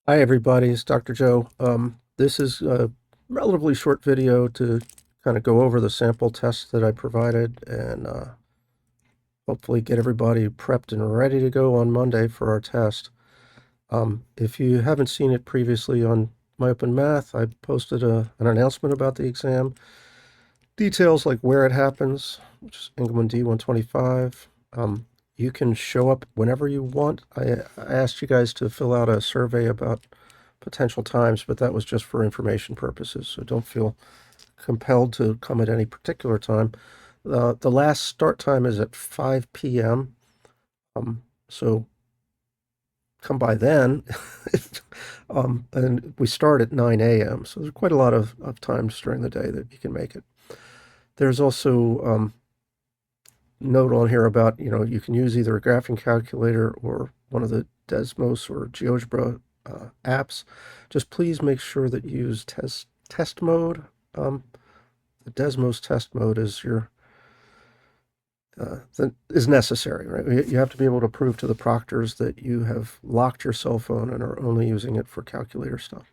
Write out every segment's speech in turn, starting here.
Hi everybody, it's Dr. Joe. This is a relatively short video to kind of go over the sample test that I provided and hopefully get everybody prepped and ready to go on Monday for our test. If you haven't seen it previously on My Open Math, I posted an announcement about the exam. Details like where it happens, which is Engelmann D125. You can show up whenever you want. I asked you guys to fill out a survey about potential times, but that was just for information purposes, so don't feel compelled to come at any particular time. The last start time is at 5 p.m., so come by then. And we start at 9 a.m., so there's quite a lot of times during the day that you can make it. There's also note on here about, you can use either a graphing calculator or one of the Desmos or GeoGebra apps. Just please make sure that you use test mode. The Desmos test mode is is necessary, right? You have to be able to prove to the proctors that you have locked your cell phone and are only using it for calculator stuff.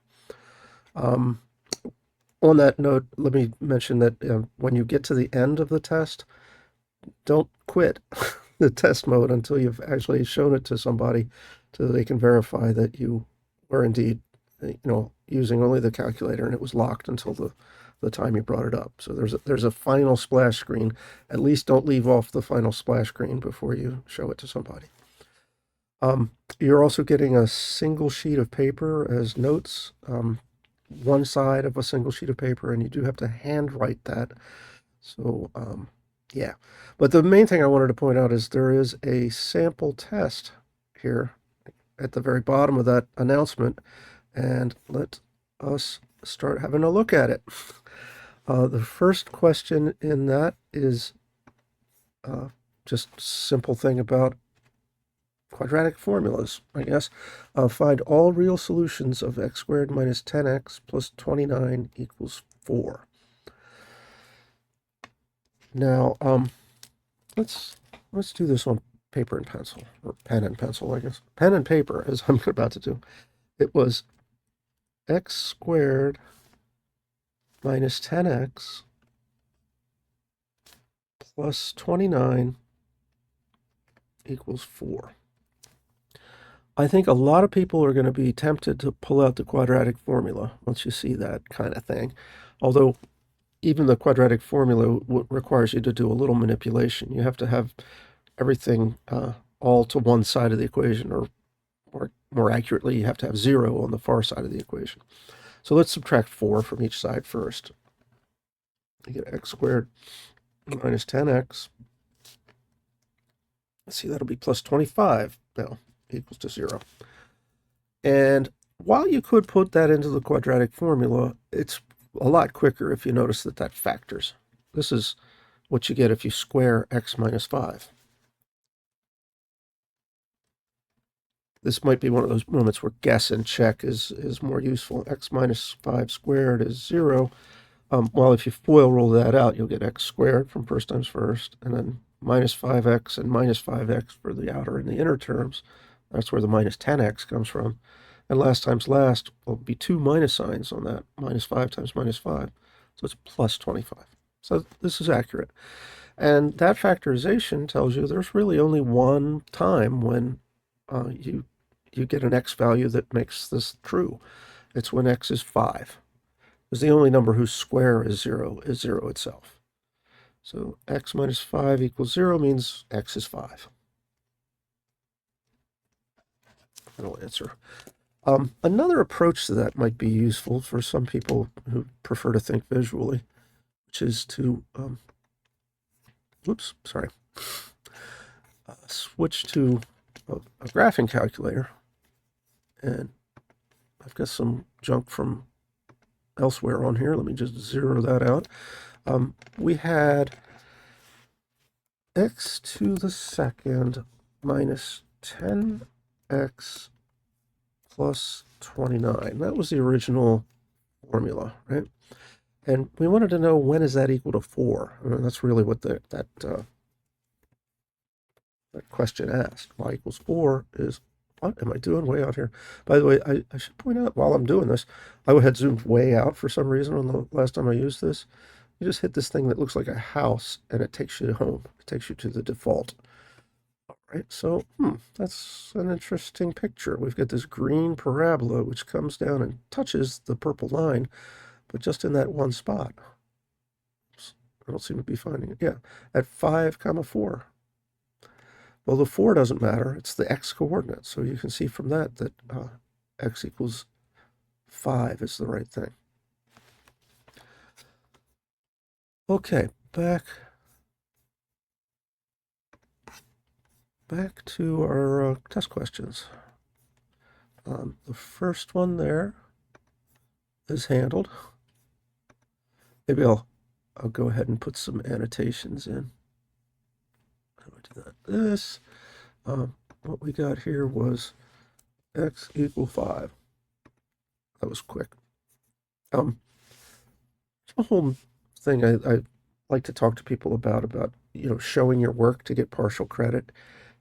Um, on that note, let me mention that when you get to the end of the test, don't quit the test mode until you've actually shown it to somebody so they can verify that you were indeed, using only the calculator and it was locked until the time you brought it up. So there's a final splash screen. At least don't leave off the final splash screen before you show it to somebody. You're also getting a single sheet of paper as notes, one side of a single sheet of paper, and you do have to handwrite that. So, yeah. But the main thing I wanted to point out is there is a sample test here at the very bottom of that announcement, and let us start having a look at it. The first question in that is just simple thing about quadratic formulas, I guess. Find all real solutions of x squared minus 10x plus 29 equals 4. Now, let's do this on paper and pencil, or pen and pencil, I guess. Pen and paper, as I'm about to do. It was x squared minus 10x plus 29 equals 4. I think a lot of people are going to be tempted to pull out the quadratic formula once you see that kind of thing. Although even the quadratic formula requires you to do a little manipulation. You have to have everything all to one side of the equation, or more accurately, you have to have 0 on the far side of the equation. So let's subtract 4 from each side first. You get x squared minus 10x. Let's see, that'll be plus 25 now, equals to 0. And while you could put that into the quadratic formula, it's a lot quicker if you notice that that factors. This is what you get if you square x minus 5. This might be one of those moments where guess and check is more useful. X minus 5 squared is 0. Well, if you FOIL roll that out, you'll get x squared from first times first, and then minus 5x and minus 5x for the outer and the inner terms. That's where the minus 10x comes from. And last times last will be two minus signs on that, minus 5 times minus 5. So it's plus 25. So this is accurate. And that factorization tells you there's really only one time when you get an x value that makes this true. It's when x is 5. Because the only number whose square is 0 itself. So x minus 5 equals 0 means x is 5. Final answer. Another approach to that might be useful for some people who prefer to think visually, which is to, switch to a graphing calculator. And I've got some junk from elsewhere on here. Let me just zero that out. We had x to the second minus 10x plus 29. That was the original formula, right? And we wanted to know, when is that equal to 4? I mean, that's really what that question asked. Y equals 4 is what am I doing way out here? By the way, I should point out while I'm doing this, I had zoomed way out for some reason on the last time I used this. You just hit this thing that looks like a house and it takes you home. It takes you to the default. All right, so that's an interesting picture. We've got this green parabola which comes down and touches the purple line, but just in that one spot. Oops, I don't seem to be finding it. Yeah, at 5, 4. Well, the 4 doesn't matter. It's the x coordinate. So you can see from that that x equals 5 is the right thing. Okay, back to our test questions. The first one there is handled. Maybe I'll go ahead and put some annotations in. How do I do that? This. What we got here was x equal 5. That was quick. It's a whole thing I like to talk to people about showing your work to get partial credit.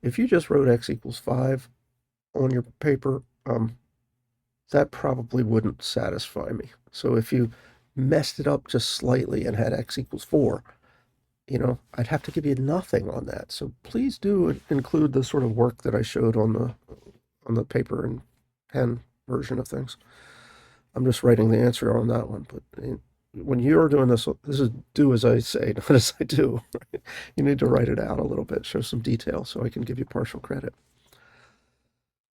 If you just wrote x equals 5 on your paper, that probably wouldn't satisfy me. So if you messed it up just slightly and had x equals 4, I'd have to give you nothing on that. So please do include the sort of work that I showed on the paper and pen version of things. I'm just writing the answer on that one, but when you're doing this is do as I say, not as I do. Right? You need to write it out a little bit, show some detail so I can give you partial credit.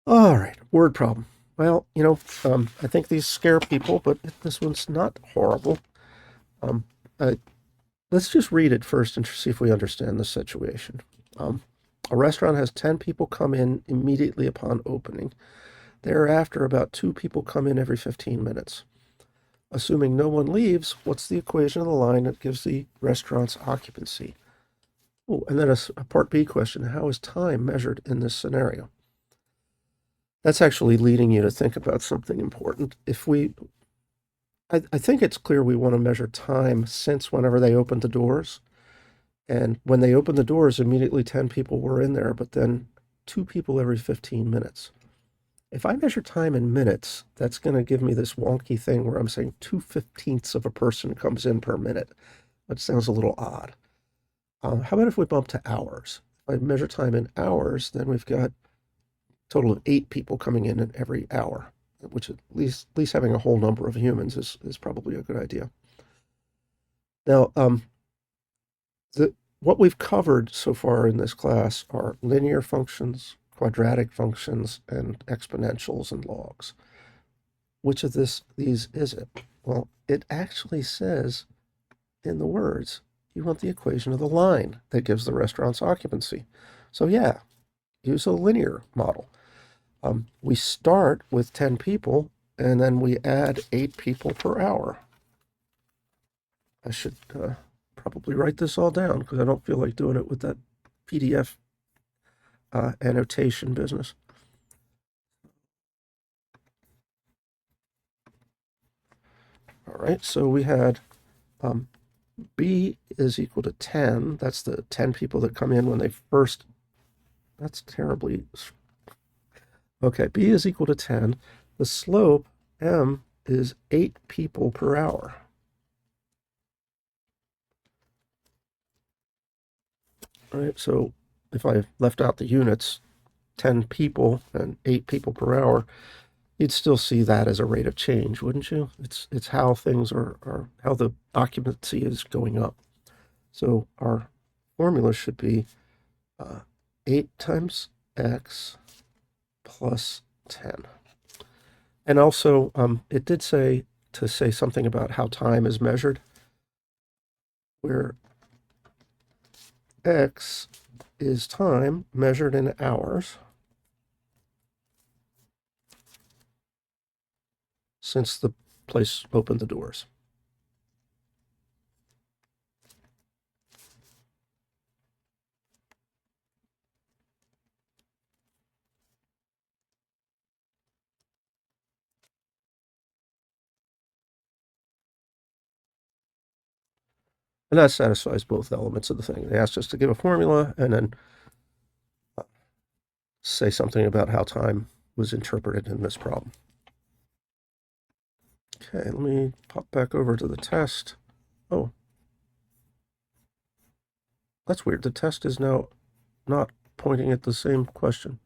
All right, word problem. Well, I think these scare people, but this one's not horrible. Let's just read it first and see if we understand the situation. A restaurant has 10 people come in immediately upon opening. Thereafter, about 2 people come in every 15 minutes. Assuming no one leaves, what's the equation of the line that gives the restaurant's occupancy? Oh, and then a part B question, how is time measured in this scenario? That's actually leading you to think about something important. I think it's clear we want to measure time since whenever they opened the doors. And when they opened the doors, immediately 10 people were in there, but then 2 people every 15 minutes. If I measure time in minutes, that's going to give me this wonky thing where I'm saying 2/15ths of a person comes in per minute. That sounds a little odd. How about if we bump to hours? If I measure time in hours, then we've got a total of 8 people coming in every hour, which at least having a whole number of humans is probably a good idea. Now, what we've covered so far in this class are linear functions, quadratic functions, and exponentials and logs. Which of these is it? Well, it actually says in the words, you want the equation of the line that gives the restaurant's occupancy. So yeah, use a linear model. We start with 10 people, and then we add 8 people per hour. I should probably write this all down because I don't feel like doing it with that PDF annotation business. All right, so we had B is equal to 10. That's the 10 people that come in when they first. That's terribly. Okay, B is equal to 10. The slope, M, is 8 people per hour. All right, so if I left out the units, 10 people and 8 people per hour, you'd still see that as a rate of change, wouldn't you? It's how things are how the occupancy is going up. So our formula should be 8 times x plus 10. And also, it did say to say something about how time is measured, where x is time measured in hours, since the place opened the doors. And that satisfies both elements of the thing. They asked us to give a formula and then say something about how time was interpreted in this problem. Okay, let me pop back over to the test. Oh, that's weird. The test is now not pointing at the same question.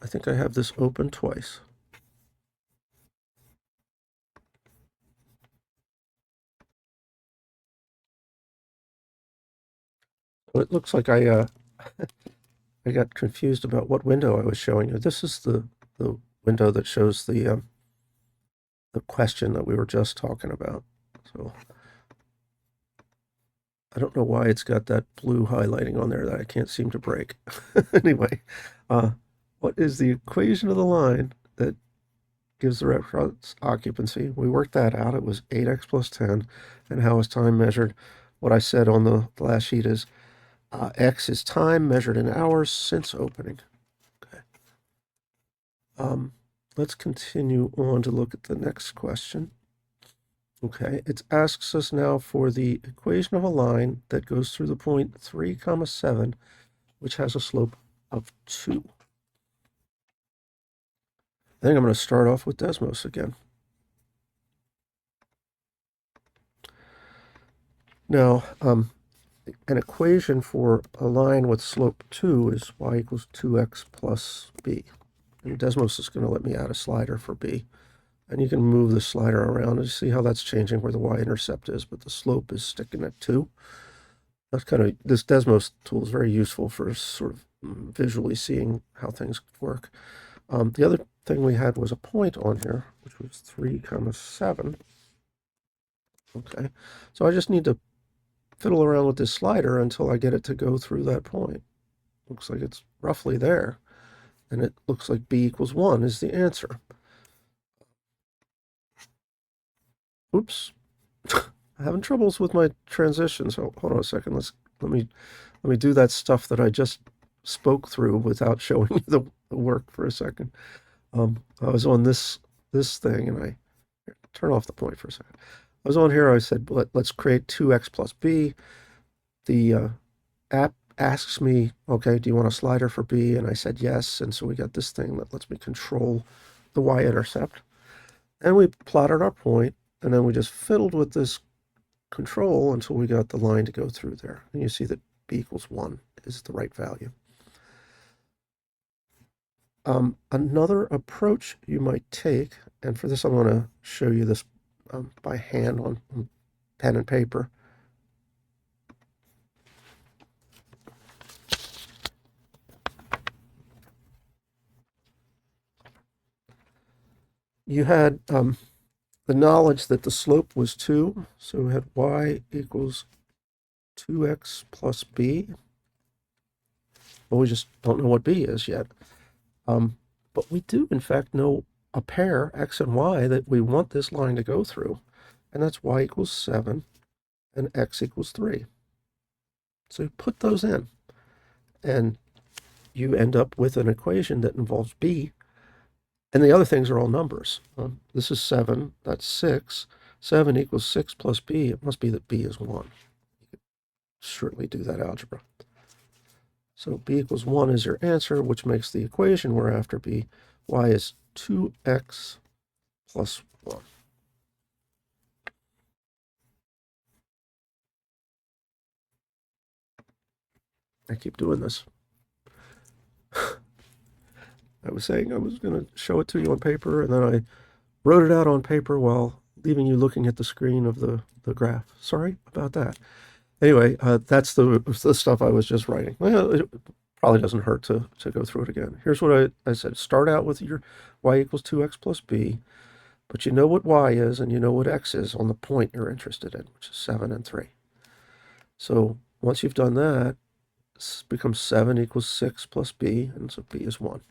I think I have this open twice. So it looks like I got confused about what window I was showing you. This is the window that shows the question that we were just talking about. So I don't know why it's got that blue highlighting on there that I can't seem to break. Anyway, what is the equation of the line that gives the restaurant's occupancy? We worked that out. It was 8x plus 10. And how is time measured? What I said on the last sheet is x is time measured in hours since opening. Okay. Let's continue on to look at the next question. Okay, it asks us now for the equation of a line that goes through the point 3, 7, which has a slope of 2. I think I'm going to start off with Desmos again. Now, an equation for a line with slope 2 is y equals 2x plus b. And Desmos is going to let me add a slider for b. And you can move the slider around and see how that's changing where the y-intercept is, but the slope is sticking at 2. That's this Desmos tool is very useful for sort of visually seeing how things work. The other thing we had was a point on here, which was 3, 7. Okay, so I just need to fiddle around with this slider until I get it to go through that point. Looks like it's roughly there, and it looks like b equals 1 is the answer. Oops. I'm having troubles with my transitions. So hold on a second. Let me do that stuff that I just spoke through without showing you the work for a second. I was on this thing, and I turn off the point for a second. I was on here. I said, let's create 2x plus b. The app asks me, okay, do you want a slider for b? And I said yes. And so we got this thing that lets me control the y-intercept. And we plotted our point, and then we just fiddled with this control until we got the line to go through there. And you see that b equals 1 is the right value. Another approach you might take, and for this I'm going to show you this by hand on pen and paper. You had the knowledge that the slope was 2, so we had y equals 2x plus b. Well, we just don't know what b is yet. But we do, in fact, know a pair, x and y, that we want this line to go through. And that's y equals 7 and x equals 3. So you put those in, and you end up with an equation that involves b. And the other things are all numbers. This is 7, that's 6. 7 equals 6 plus b. It must be that b is 1. You could certainly do that algebra. So b equals 1 is your answer, which makes the equation we're after be y is 2x plus 1. I keep doing this. I was saying I was going to show it to you on paper, and then I wrote it out on paper while leaving you looking at the screen of the graph. Sorry about that. Anyway, that's the stuff I was just writing. Well, it probably doesn't hurt to go through it again. Here's what I said. Start out with your y equals 2x plus b, but you know what y is and you know what x is on the point you're interested in, which is 7 and 3. So once you've done that, it becomes 7 equals 6 plus b, and so b is 1.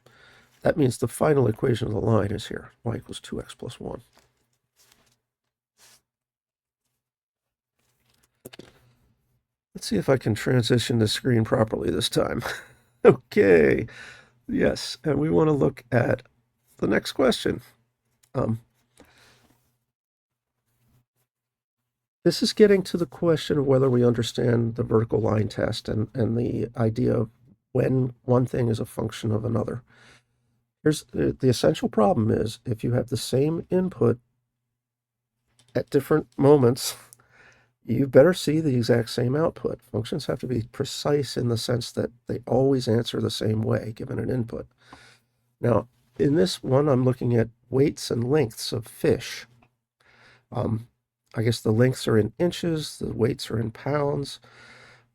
That means the final equation of the line is here, y equals 2x plus 1. Let's see if I can transition the screen properly this time. Okay, yes, and we want to look at the next question. This is getting to the question of whether we understand the vertical line test and the idea of when one thing is a function of another. Here's the essential problem is if you have the same input at different moments, you better see the exact same output. Functions have to be precise in the sense that they always answer the same way given an input. Now, in this one, I'm looking at weights and lengths of fish. I guess the lengths are in inches, the weights are in pounds.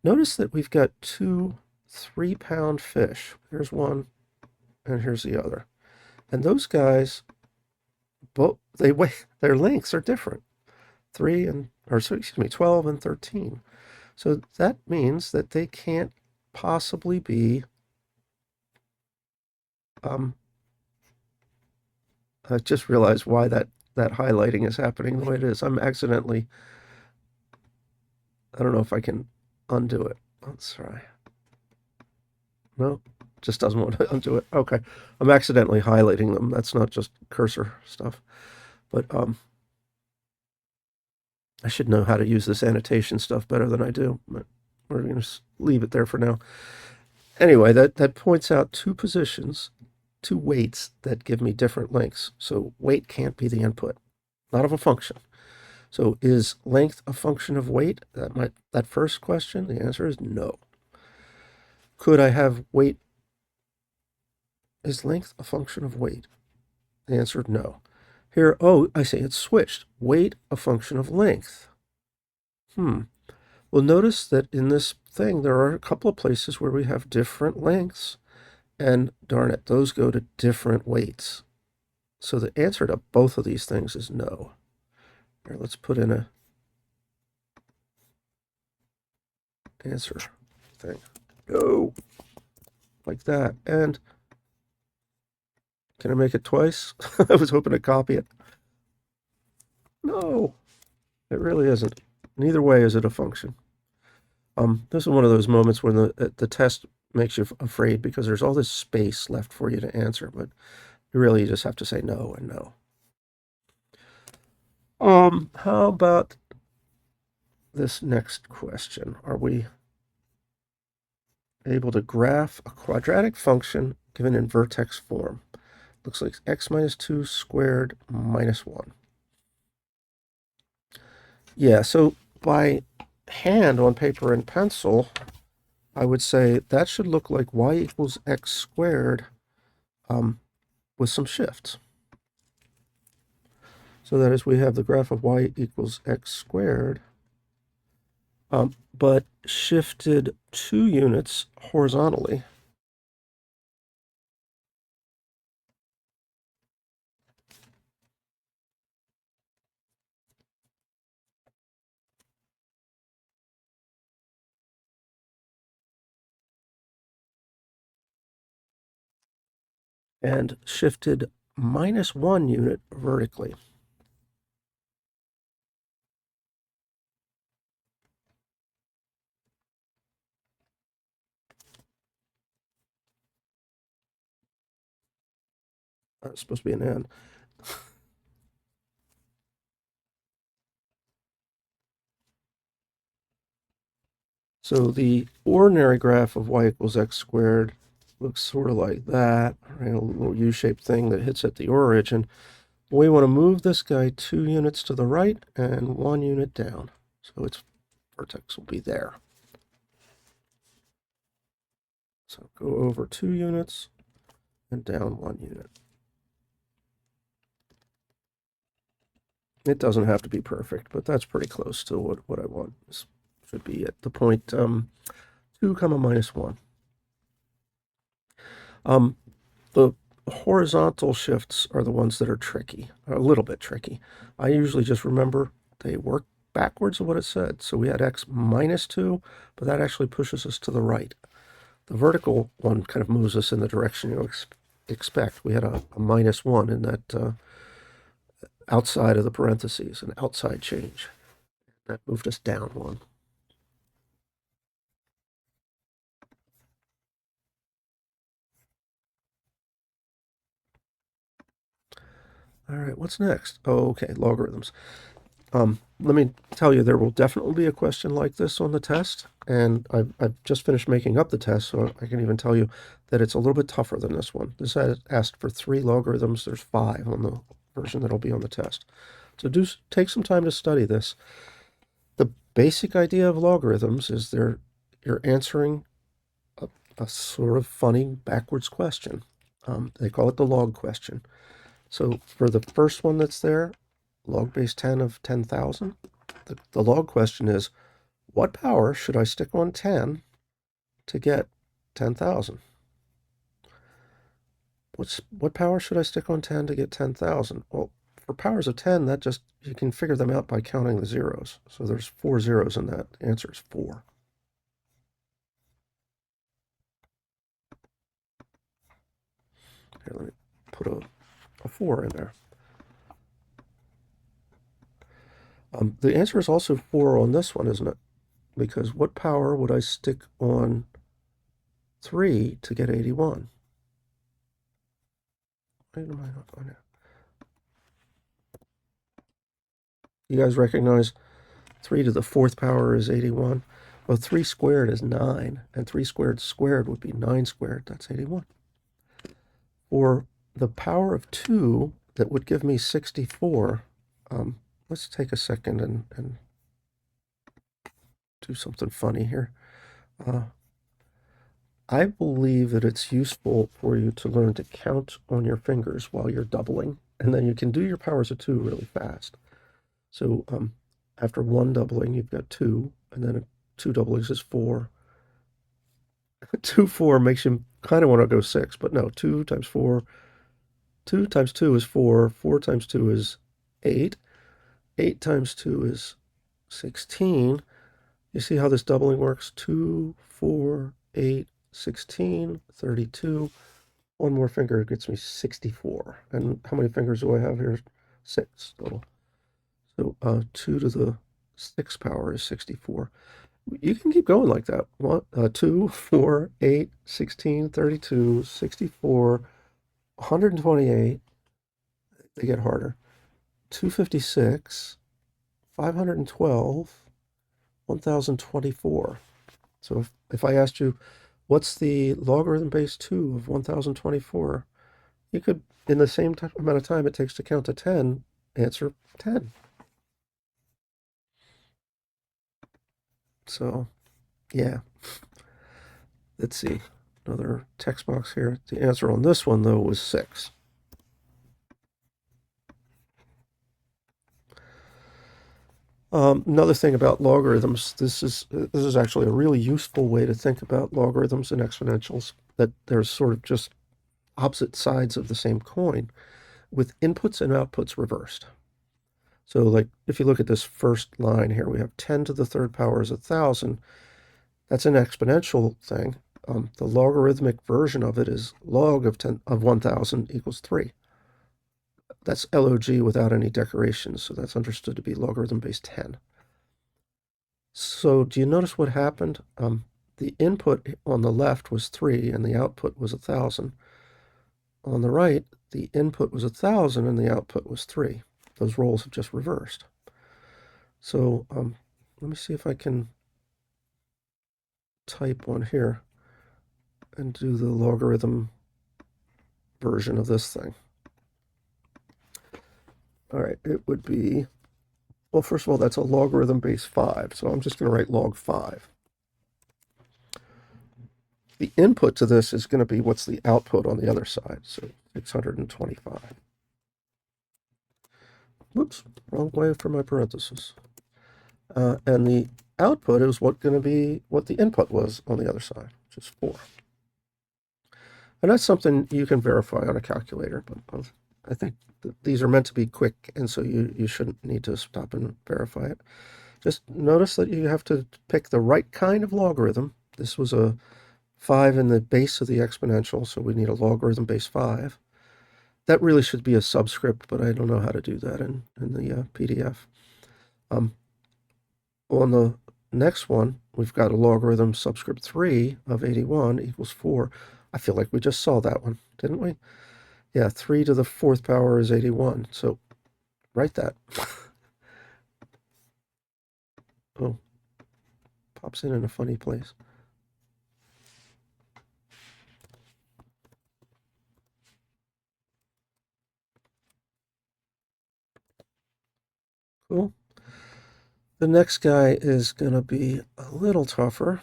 Notice that we've got two 3-pound fish. Here's one, and here's the other. And those guys, both they weigh, their lengths are different. 12 and 13. So that means that they can't possibly be, I just realized why that highlighting is happening the way it is. I'm accidentally, I don't know if I can undo it. Let's try. No, just doesn't want to undo it. Okay. I'm accidentally highlighting them. That's not just cursor stuff. But I should know how to use this annotation stuff better than I do. But we're going to leave it there for now. Anyway, that points out two positions, two weights that give me different lengths. So weight can't be the input, not of a function. So is length a function of weight? That first question, the answer is no. Could I have weight? Is length a function of weight? The answer, no. Here, oh, I say it's switched. Weight a function of length. Well, notice that in this thing, there are a couple of places where we have different lengths, and darn it, those go to different weights. So the answer to both of these things is no. Here, let's put in a answer thing. Go. Like that. And can I make it twice? I was hoping to copy it. No, it really isn't. Neither way is it a function. This is one of those moments when the test makes you afraid because there's all this space left for you to answer, but you just have to say no and no. How about this next question? Are we able to graph a quadratic function given in vertex form? Looks like x minus 2 squared minus 1. Yeah, so by hand on paper and pencil, I would say that should look like y equals x squared with some shifts. So that is, we have the graph of y equals x squared, but shifted 2 units horizontally. And shifted minus 1 unit vertically. It's supposed to be an n. So the ordinary graph of y equals x squared looks sort of like that, right? A little U-shaped thing that hits at the origin. We want to move this guy 2 units to the right and 1 unit down. So its vertex will be there. So go over 2 units and down 1 unit. It doesn't have to be perfect, but that's pretty close to what I want. This should be at the point 2 comma minus 1. The horizontal shifts are the ones that are tricky, a little bit tricky. I usually just remember they work backwards of what it said. So we had x minus 2, but that actually pushes us to the right. The vertical one kind of moves us in the direction you expect. We had a minus 1 in that outside of the parentheses, an outside change. That moved us down 1. All right, what's next? Oh, okay, logarithms. let me tell you, there will definitely be a question like this on the test, and I've just finished making up the test, so I can even tell you that it's a little bit tougher than this one. This asked for 3 logarithms. There's 5 on the version that'll be on the test. So take some time to study this. The basic idea of logarithms is you're answering a sort of funny backwards question. They call it the log question. So for the first one that's there, log base 10 of 10,000, the log question is, what power should I stick on 10 to get 10,000? What power should I stick on 10 to get 10,000? Well, for powers of 10, you can figure them out by counting the zeros. So there's 4 zeros in that. The answer is 4. Here, let me put a 4 in there. The answer is also 4 on this one, isn't it? Because what power would I stick on 3 to get 81? Why am I not on it? You guys recognize 3 to the 4th power is 81? Well, 3 squared is 9, and 3 squared squared would be 9 squared. That's 81. For the power of 2, that would give me 64. Let's take a second and do something funny here. I believe that it's useful for you to learn to count on your fingers while you're doubling, and then you can do your powers of 2 really fast. So after 1 doubling, you've got 2, and then 2 doublings is 4. 2, 4 makes you kind of want to go 6, but no, 2 times 4, 2 times 2 is 4, 4 times 2 is 8, 8 times 2 is 16. You see how this doubling works? 2, 4, 8, 16, 32. One more finger gets me 64. And how many fingers do I have here? 6 total. So 2 to the 6th power is 64. You can keep going like that. 2, 4, 8, 16, 32, 64, 128. They get harder. 256, 512, 1024. So if I asked you, what's the logarithm base 2 of 1024? You could, in the same amount of time it takes to count to 10, answer 10. So, yeah. Let's see. Another text box here. The answer on this one, though, was 6. Another thing about logarithms, this is actually a really useful way to think about logarithms and exponentials, that they're sort of just opposite sides of the same coin with inputs and outputs reversed. So like if you look at this first line here, we have 10 to the 3rd power is 1,000. That's an exponential thing. The logarithmic version of it is log of 1,000 equals 3. That's log without any decorations, so that's understood to be logarithm base 10. So do you notice what happened? The input on the left was 3 and the output was 1,000. On the right, the input was 1,000 and the output was 3. Those roles have just reversed. So let me see if I can type one here and do the logarithm version of this thing. All right, it would be, well, first of all, that's a logarithm base 5, so I'm just going to write log 5. The input to this is going to be what's the output on the other side, so 625. Whoops, wrong way for my parentheses. And the output is going to be what the input was on the other side, which is 4. And that's something you can verify on a calculator, but I think these are meant to be quick, and so you shouldn't need to stop and verify it. Just notice that you have to pick the right kind of logarithm. This was a 5 in the base of the exponential, so we need a logarithm base 5. That really should be a subscript, but I don't know how to do that in the PDF. On the next one, we've got a logarithm subscript 3 of 81 equals 4. I feel like we just saw that one, didn't we? Yeah, 3 to the 4th power is 81, so write that. Oh, pops in a funny place. Cool. The next guy is going to be a little tougher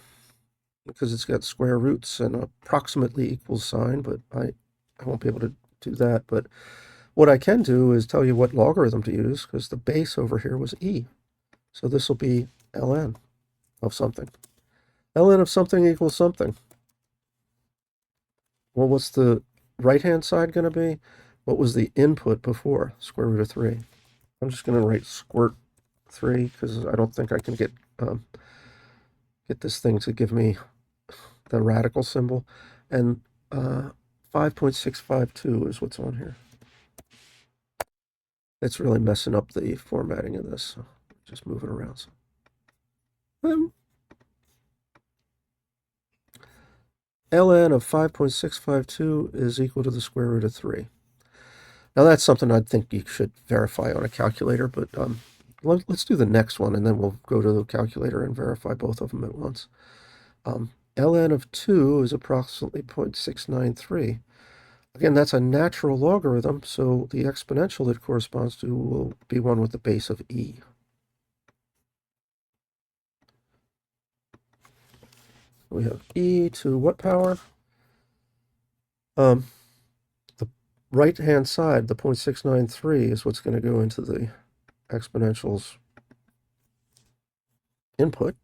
because it's got square roots and approximately equal sign, but I won't be able to do that. But what I can do is tell you what logarithm to use because the base over here was e. So this will be ln of something. ln of something equals something. Well, what's the right-hand side going to be? What was the input before? Square root of 3. I'm just going to write squirt 3 because I don't think I can get this thing to give me the radical symbol. And 5.652 is what's on here. It's really messing up the formatting of this. So just move it around. ln of 5.652 is equal to the square root of 3. Now that's something I think you should verify on a calculator, but let's do the next one, and then we'll go to the calculator and verify both of them at once. ln of 2 is approximately 0.693. Again, that's a natural logarithm, so the exponential that corresponds to will be one with the base of e. We have e to what power? The right-hand side, the 0.693, is what's going to go into the exponential's input.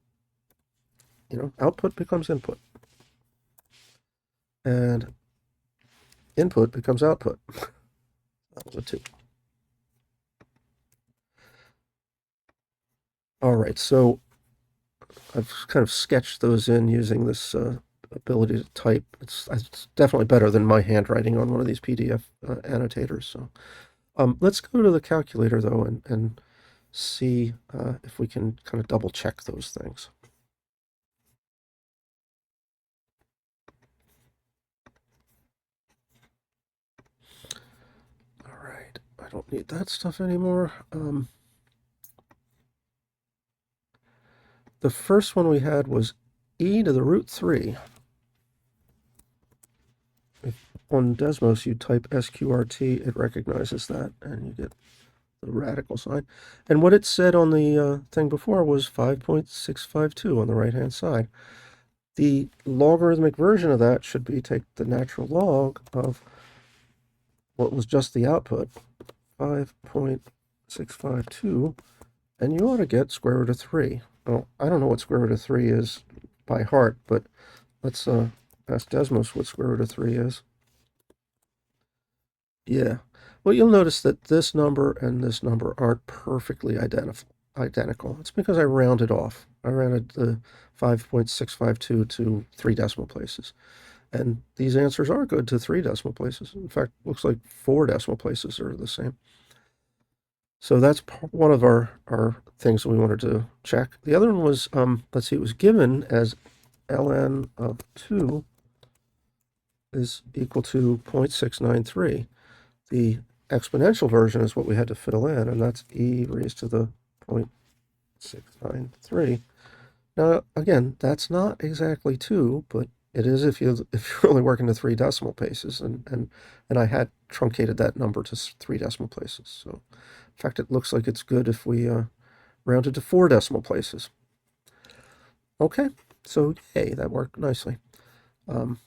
Output becomes input. And input becomes output. That was a 2. All right, so I've kind of sketched those in using this ability to type. It's definitely better than my handwriting on one of these PDF annotators. So let's go to the calculator, though, and see if we can kind of double check those things. All right, I don't need that stuff anymore. The first one we had was e to the root 3. If on Desmos you type SQRT, it recognizes that, and you get the radical sign. And what it said on the thing before was 5.652 on the right-hand side. The logarithmic version of that should be take the natural log of what was just the output, 5.652, and you ought to get square root of 3. Well, I don't know what square root of 3 is by heart, but let's ask Desmos what square root of 3 is. Yeah. Well, you'll notice that this number and this number aren't perfectly identical. It's because I rounded off. I rounded the 5.652 to 3 decimal places. And these answers are good to 3 decimal places. In fact, looks like 4 decimal places are the same. So that's one of our things that we wanted to check. The other one was, let's see, it was given as ln of 2 is equal to 0.693. The exponential version is what we had to fill in, and that's e raised to the 0.693. Now, again, that's not exactly 2, but it is if you're only working to 3 decimal places, and I had truncated that number to 3 decimal places. So, in fact, it looks like it's good if we rounded to 4 decimal places. Okay, so yay, that worked nicely. Let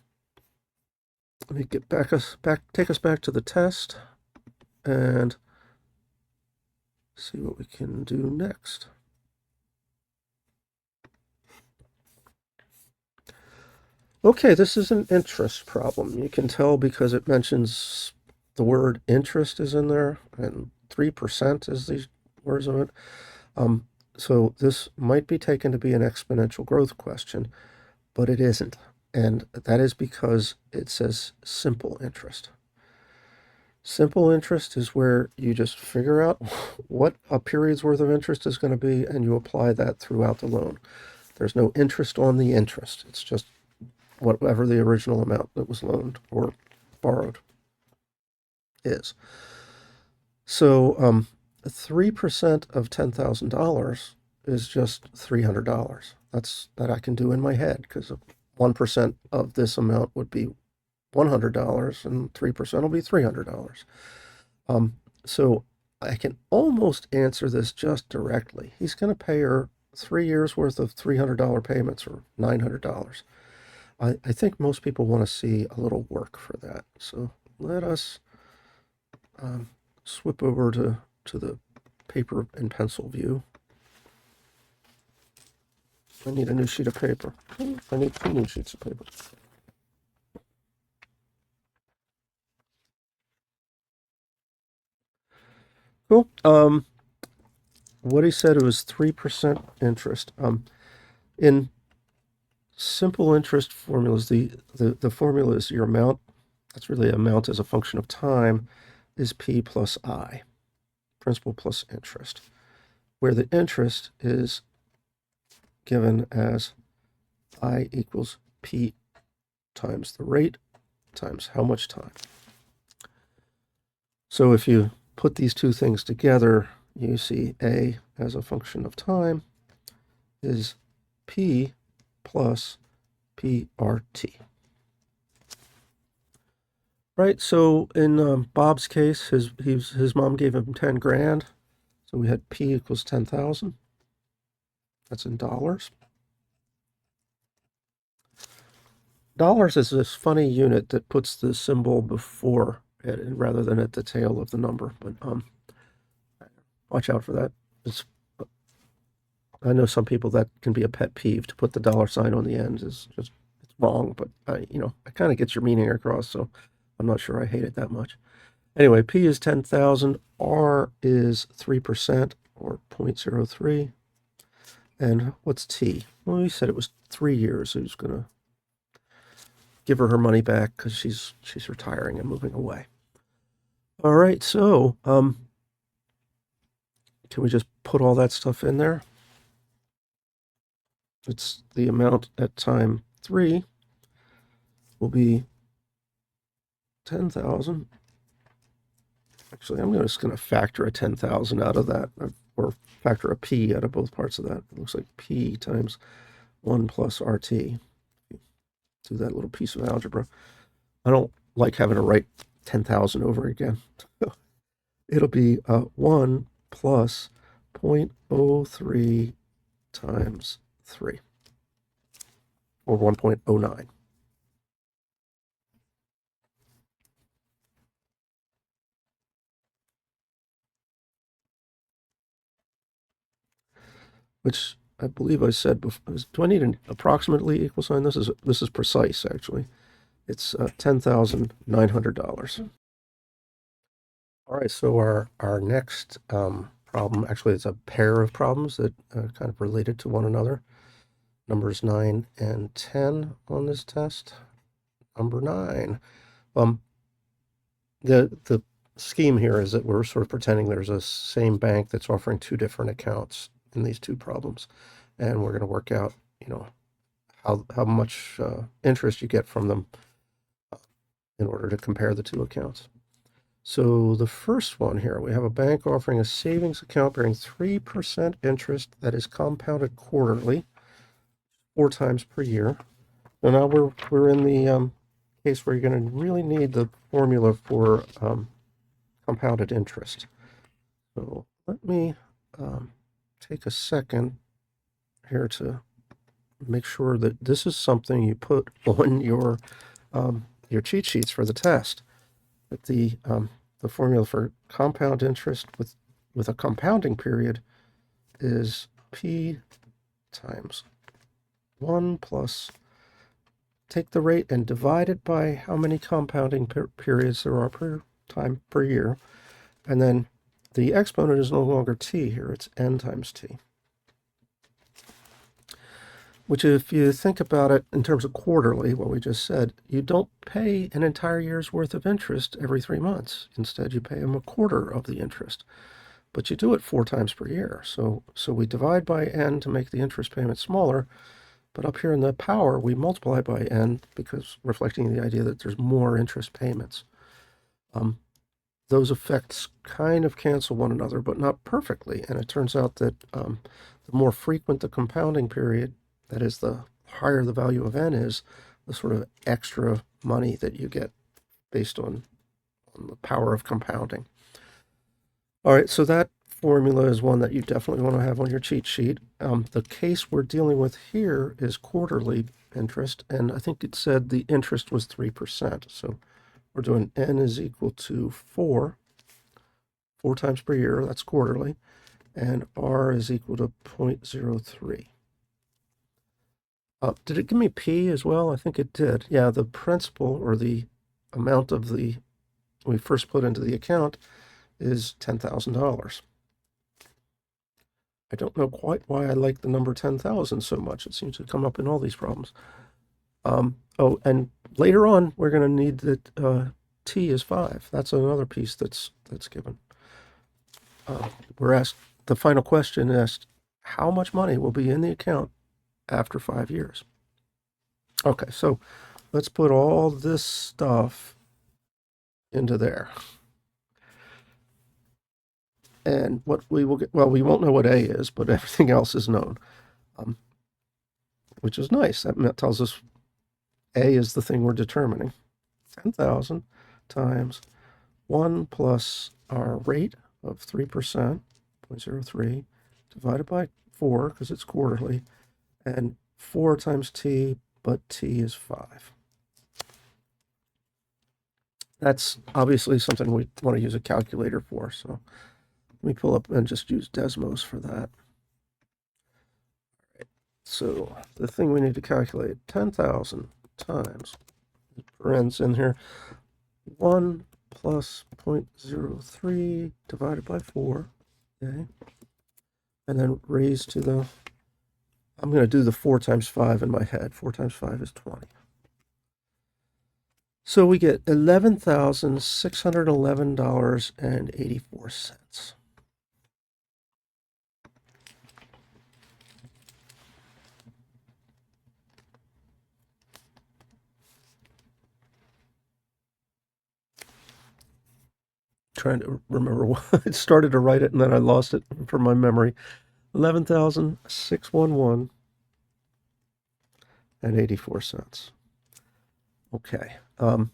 me get take us back to the test and see what we can do next. Okay, this is an interest problem. You can tell because it mentions the word interest is in there, and 3% is the words of it. So this might be taken to be an exponential growth question, but it isn't. And that is because it says simple interest. Simple interest is where you just figure out what a period's worth of interest is going to be, and you apply that throughout the loan. There's no interest on the interest. It's just whatever the original amount that was loaned or borrowed is. So 3% of $10,000 is just $300. That I can do in my head because 1% of this amount would be $100 and 3% will be $300. Um, so I can almost answer this just directly. He's going to pay her 3 years worth of $300 payments or $900. I think most people want to see a little work for that. So let us swip over to the paper and pencil view. I need a new sheet of paper. I need 2 new sheets of paper. Cool. What he said, it was 3% interest. In simple interest formulas, the formula is your amount. That's really amount as a function of time is P plus I, principal plus interest, where the interest is given as I equals P times the rate times how much time. So if you put these two things together, you see A as a function of time is P plus PRT. Right, so in Bob's case, his mom gave him 10 grand, so we had P equals 10,000. That's in dollars. Dollars is this funny unit that puts the symbol before it rather than at the tail of the number, but watch out for that. I know some people that can be a pet peeve to put the dollar sign on the end is just it's wrong, but it kind of gets your meaning across, so I'm not sure I hate it that much. Anyway, P is 10,000, R is 3% or 0.03. And what's T? Well, we said it was 3 years. So he's going to give her money back because she's retiring and moving away. All right, so can we just put all that stuff in there? It's the amount at time 3 will be 10,000. Actually, I'm just going to factor a 10,000 out of that, or factor a P out of both parts of that. It looks like P times 1 plus RT. Do that little piece of algebra. I don't like having to write 10,000 over again. It'll be 1 plus 0.03 times 3, or 1.09. Which I believe I said before. Do I need an approximately equal sign? This is precise, actually. It's $10,900. All right, so our next problem, actually, it's a pair of problems that kind of related to one another. Numbers 9 and 10 on this test. Number 9. The scheme here is that we're sort of pretending there's a same bank that's offering 2 different accounts in these 2 problems, and we're going to work out, how much interest you get from them in order to compare the 2 accounts. So the first one here, we have a bank offering a savings account bearing 3% interest that is compounded quarterly, 4 times per year. So now we're in the case where you're going to really need the formula for compounded interest. So let me take a second here to make sure that this is something you put on your cheat sheets for the test. That the formula for compound interest with a compounding period is P times 1 plus, take the rate and divide it by how many compounding periods there are per year, and then the exponent is no longer t here, it's n times t. Which, if you think about it in terms of quarterly, what we just said, you don't pay an entire year's worth of interest every 3 months. Instead, you pay them a quarter of the interest. But you do it 4 times per year. So we divide by n to make the interest payment smaller. But up here in the power, we multiply by n because reflecting the idea that there's more interest payments. Those effects kind of cancel one another, but not perfectly. And it turns out that the more frequent the compounding period, that is, the higher the value of n is, the sort of extra money that you get based on the power of compounding. All right, so that formula is one that you definitely want to have on your cheat sheet. The case we're dealing with here is quarterly interest, and I think it said the interest was 3%. So we're doing n is equal to 4 times per year, that's quarterly, and r is equal to 0.03. Did it give me P as well? I think it did. Yeah, the principal, or the amount of the we first put into the account, is $10,000. I don't know quite why I like the number 10,000 so much. It seems to come up in all these problems. Oh, and later on, we're going to need that T is 5. That's another piece that's given. We're asked, the final question asked, how much money will be in the account after 5 years? Okay, so let's put all this stuff into there. And what we will get, well, we won't know what A is, but everything else is known, which is nice. That tells us A is the thing we're determining. 10,000 times 1 plus our rate of 3%, 0.03, divided by 4, because it's quarterly, and 4 times T, but T is 5. That's obviously something we want to use a calculator for, so let me pull up and just use Desmos for that. All right. So the thing we need to calculate, 10,000 times, parens in here, 1 plus 0.03 divided by 4, okay? And then raised to the, I'm going to do the 4 times 5 in my head. 4 times 5 is 20. So we get $11,611.84. Trying to remember what I started to write it and then I lost it from my memory. 11,611 and 84 cents. Okay. Well,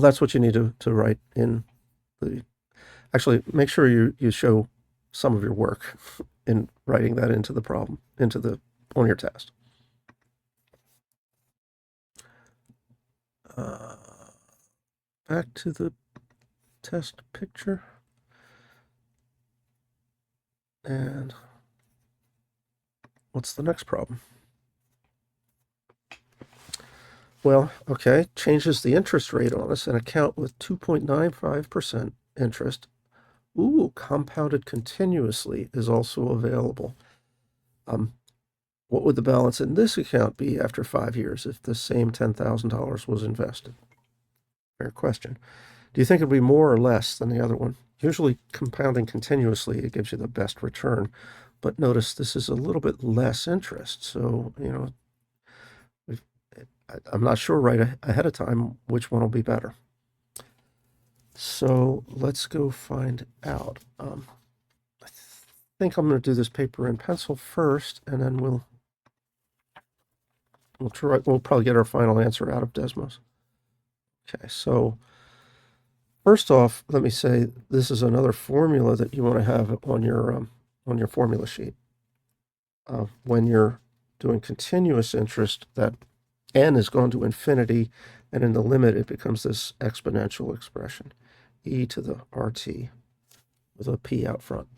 that's what you need to write in the. Actually, make sure you show some of your work in writing that into the problem, on your test. Back to the test picture. And what's the next problem? Well, okay, changes the interest rate on us. An account with 2.95% interest. Ooh, compounded continuously is also available. What would the balance in this account be after 5 years if the same $10,000 was invested? Fair question. Do you think it would be more or less than the other one? Usually compounding continuously, it gives you the best return. But notice this is a little bit less interest. So, I'm not sure right ahead of time which one will be better. So let's go find out. I think I'm going to do this paper and pencil first, and then we'll probably get our final answer out of Desmos. Okay, so first off, let me say this is another formula that you want to have on your formula sheet. When you're doing continuous interest, that n is going to infinity, and in the limit it becomes this exponential expression, e to the RT, with a p out front.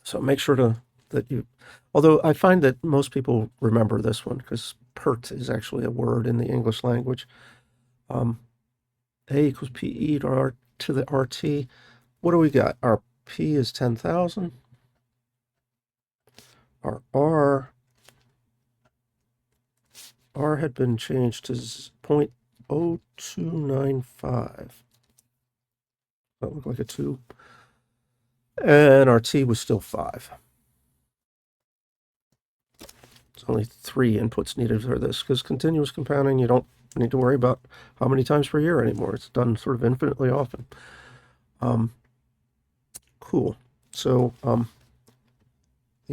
So make sure that you, although I find that most people remember this one because PERT is actually a word in the English language. A equals PE to the RT. What do we got? Our P is 10,000. Our R had been changed to 0.0295. That looked like a 2. And our T was still 5. It's only 3 inputs needed for this, because continuous compounding, you don't need to worry about how many times per year anymore. It's done sort of infinitely often. Cool. So the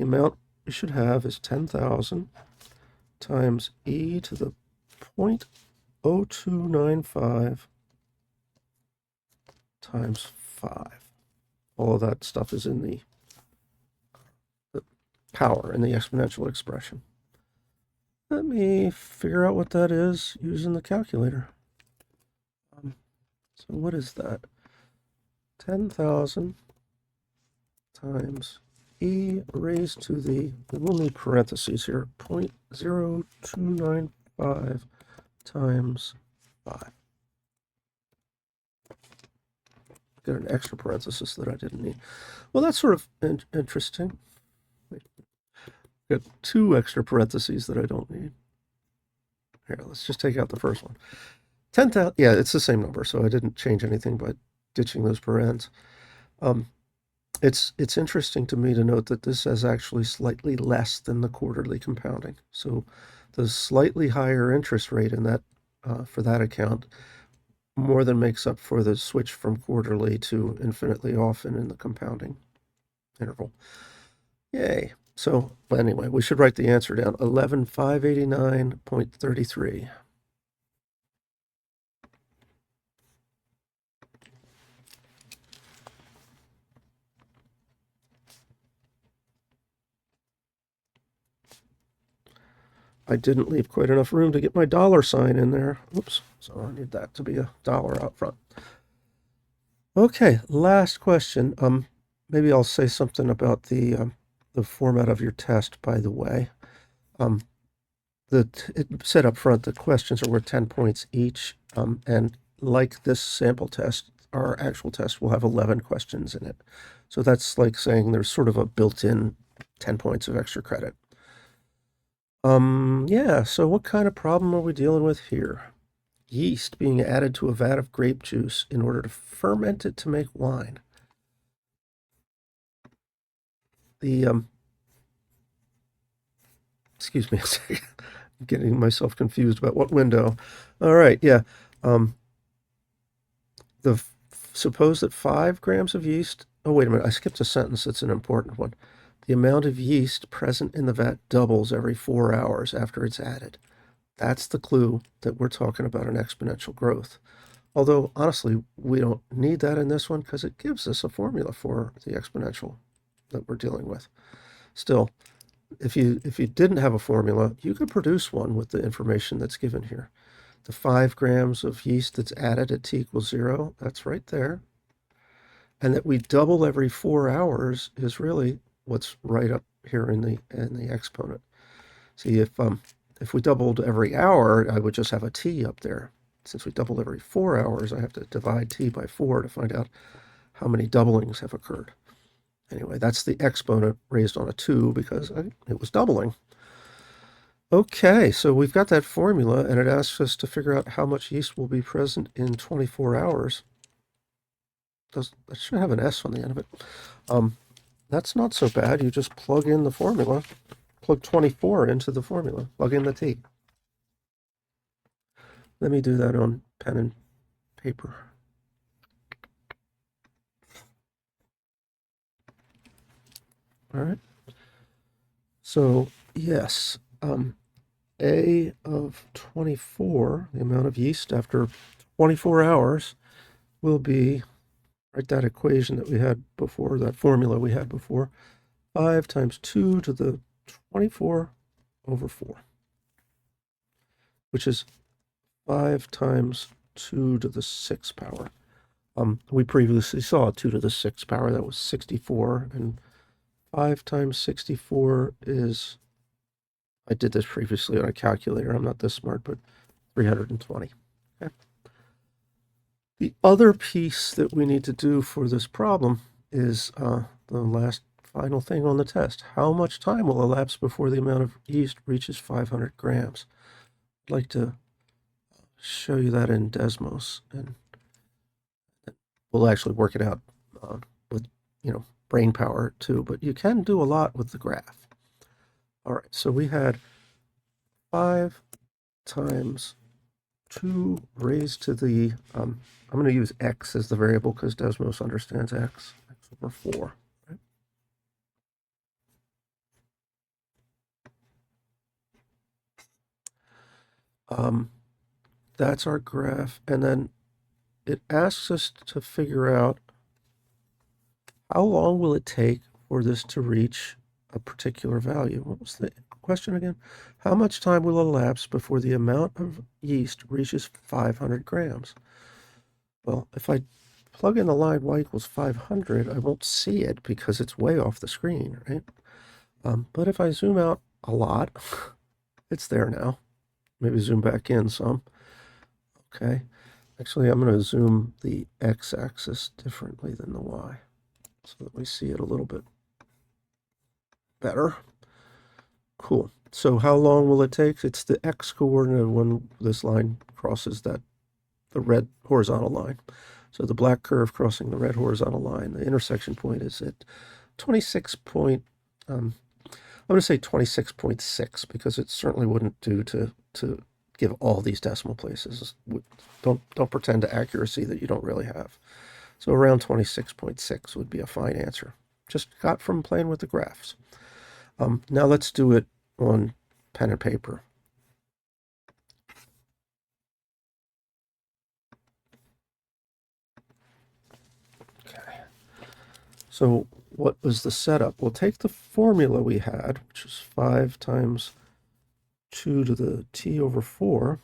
amount you should have is 10,000 times e to the 0.0295 times 5. All of that stuff is in the power in the exponential expression. Let me figure out what that is using the calculator. So what is that? 10,000 times e raised to the, we'll need parentheses here, 0.0295 times 5. Got an extra parenthesis that I didn't need. Well, that's sort of interesting. Got 2 extra parentheses that I don't need. Here, let's just take out the first one. 10,000, yeah, it's the same number, so I didn't change anything by ditching those parens. It's interesting to me to note that this is actually slightly less than the quarterly compounding. So the slightly higher interest rate in that for that account more than makes up for the switch from quarterly to infinitely often in the compounding interval. Yay. So anyway, we should write the answer down, 11,589.33. I didn't leave quite enough room to get my dollar sign in there. Oops, so I need that to be a dollar out front. Okay, last question. Maybe I'll say something about the format of your test, by the way. It said up front that questions are worth 10 points each, and like this sample test, our actual test will have 11 questions in it. So that's like saying there's sort of a built-in 10 points of extra credit. Yeah, so what kind of problem are we dealing with here? Yeast being added to a vat of grape juice in order to ferment it to make wine. Excuse me a second, I'm getting myself confused about what window. All right, yeah. Suppose that 5 grams of yeast, oh, wait a minute, I skipped a sentence that's an important one. The amount of yeast present in the vat doubles every 4 hours after it's added. That's the clue that we're talking about an exponential growth. Although, honestly, we don't need that in this one because it gives us a formula for the exponential that we're dealing with. Still, if you didn't have a formula, you could produce one with the information that's given here. The 5 grams of yeast that's added at t equals 0, that's right there. And that we double every 4 hours is really what's right up here in the exponent. See, if we doubled every hour, I would just have a t up there. Since we doubled every 4 hours, I have to divide t by 4 to find out how many doublings have occurred. Anyway, that's the exponent raised on a 2 because it was doubling. Okay, so we've got that formula, and it asks us to figure out how much yeast will be present in 24 hours. That should have an S on the end of it. That's not so bad. You just plug in the formula, plug 24 into the formula, plug in the t. Let me do that on pen and paper. All right. So, yes, A of 24, the amount of yeast after 24 hours, will be, write that equation that we had before, that formula we had before, 5 times 2 to the 24 over 4, which is 5 times 2 to the 6th power. We previously saw 2 to the 6th power, that was 64, and 5 times 64 is, I did this previously on a calculator, I'm not this smart, but 320. Okay. The other piece that we need to do for this problem is the last final thing on the test. How much time will elapse before the amount of yeast reaches 500 grams? I'd like to show you that in Desmos, and we'll actually work it out with, brain power too, but you can do a lot with the graph. All right, so we had 5 times 2 raised to the, I'm going to use x as the variable because Desmos understands x over 4. Right? That's our graph. And then it asks us to figure out how long will it take for this to reach a particular value. What was the question again? How much time will elapse before the amount of yeast reaches 500 grams? Well, if I plug in the line y equals 500, I won't see it because it's way off the screen, right? But if I zoom out a lot, it's there now. Maybe zoom back in some. Okay. Actually, I'm going to zoom the x-axis differently than the y so that we see it a little bit better. Cool. So how long will it take? It's the x coordinate when this line crosses the red horizontal line. So the black curve crossing the red horizontal line, the intersection point is at 26 point, I'm going to say 26.6 because it certainly wouldn't do to give all these decimal places. Don't pretend to accuracy that you don't really have. So around 26.6 would be a fine answer. Just got from playing with the graphs. Now let's do it on pen and paper. Okay. So what was the setup? We'll take the formula we had, which is 5 times 2 to the t over 4,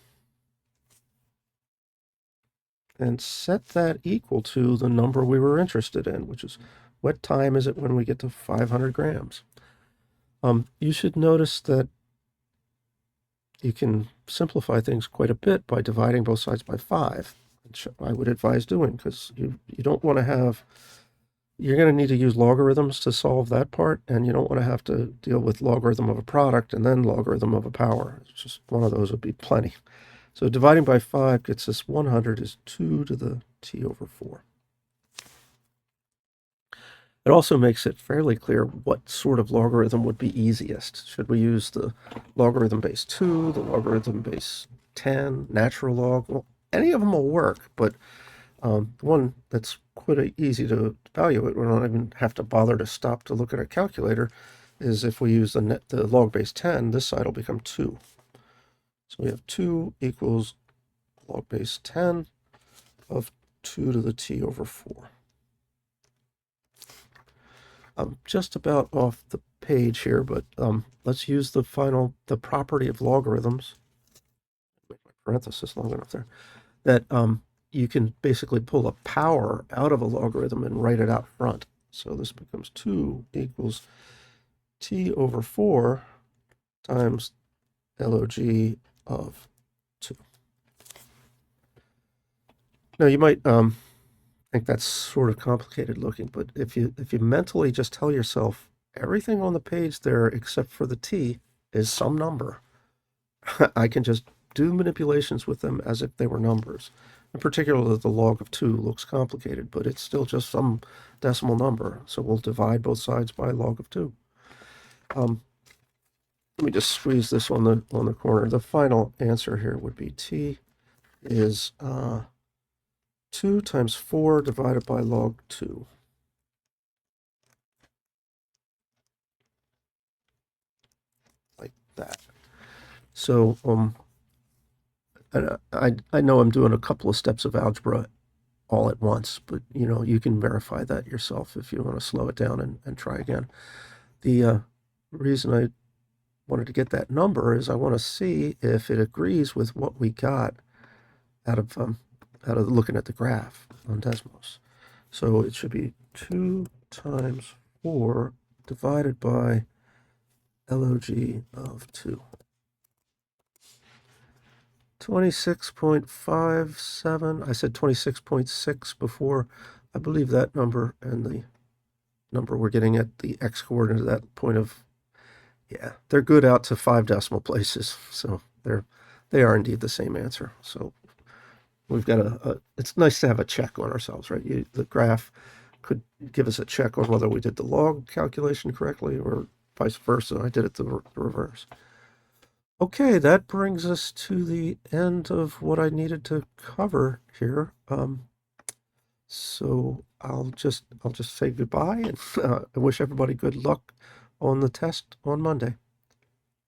and set that equal to the number we were interested in, which is what time is it when we get to 500 grams? You should notice that you can simplify things quite a bit by dividing both sides by 5, which I would advise doing because you don't want to have, you're going to need to use logarithms to solve that part, and you don't want to have to deal with logarithm of a product and then logarithm of a power. It's just one of those would be plenty. So dividing by 5 gets us 100 is 2 to the t over 4. It also makes it fairly clear what sort of logarithm would be easiest. Should we use the logarithm base 2, the logarithm base 10, natural log? Well, any of them will work, but the one that's quite easy to evaluate, we don't even have to bother to stop to look at a calculator, is if we use the log base 10, this side will become 2. So we have 2 equals log base 10 of 2 to the t over 4. I'm just about off the page here, but let's use the property of logarithms. Make my parenthesis long enough there. That you can basically pull a power out of a logarithm and write it out front. So this becomes 2 equals t over 4 times log of 2. Now you might think that's sort of complicated looking, but if you mentally just tell yourself everything on the page there except for the t is some number, I can just do manipulations with them as if they were numbers. In particular, the log of 2 looks complicated, but it's still just some decimal number. So we'll divide both sides by log of 2. Let me just squeeze this on the corner. The final answer here would be t is 2 times 4 divided by log 2. Like that. So I know I'm doing a couple of steps of algebra all at once, but you can verify that yourself if you want to slow it down and try again. The reason I wanted to get that number is I want to see if it agrees with what we got out of looking at the graph on Desmos. So it should be 2 times 4 divided by log of 2. 26.57. I said 26.6 before. I believe that number and the number we're getting at the x coordinate at that point of, yeah, they're good out to 5 decimal places. So they are indeed the same answer. So we've got it's nice to have a check on ourselves, right? The graph could give us a check on whether we did the log calculation correctly or vice versa. I did it the reverse. Okay, that brings us to the end of what I needed to cover here. So I'll just say goodbye and I wish everybody good luck on the test on Monday.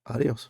Adios.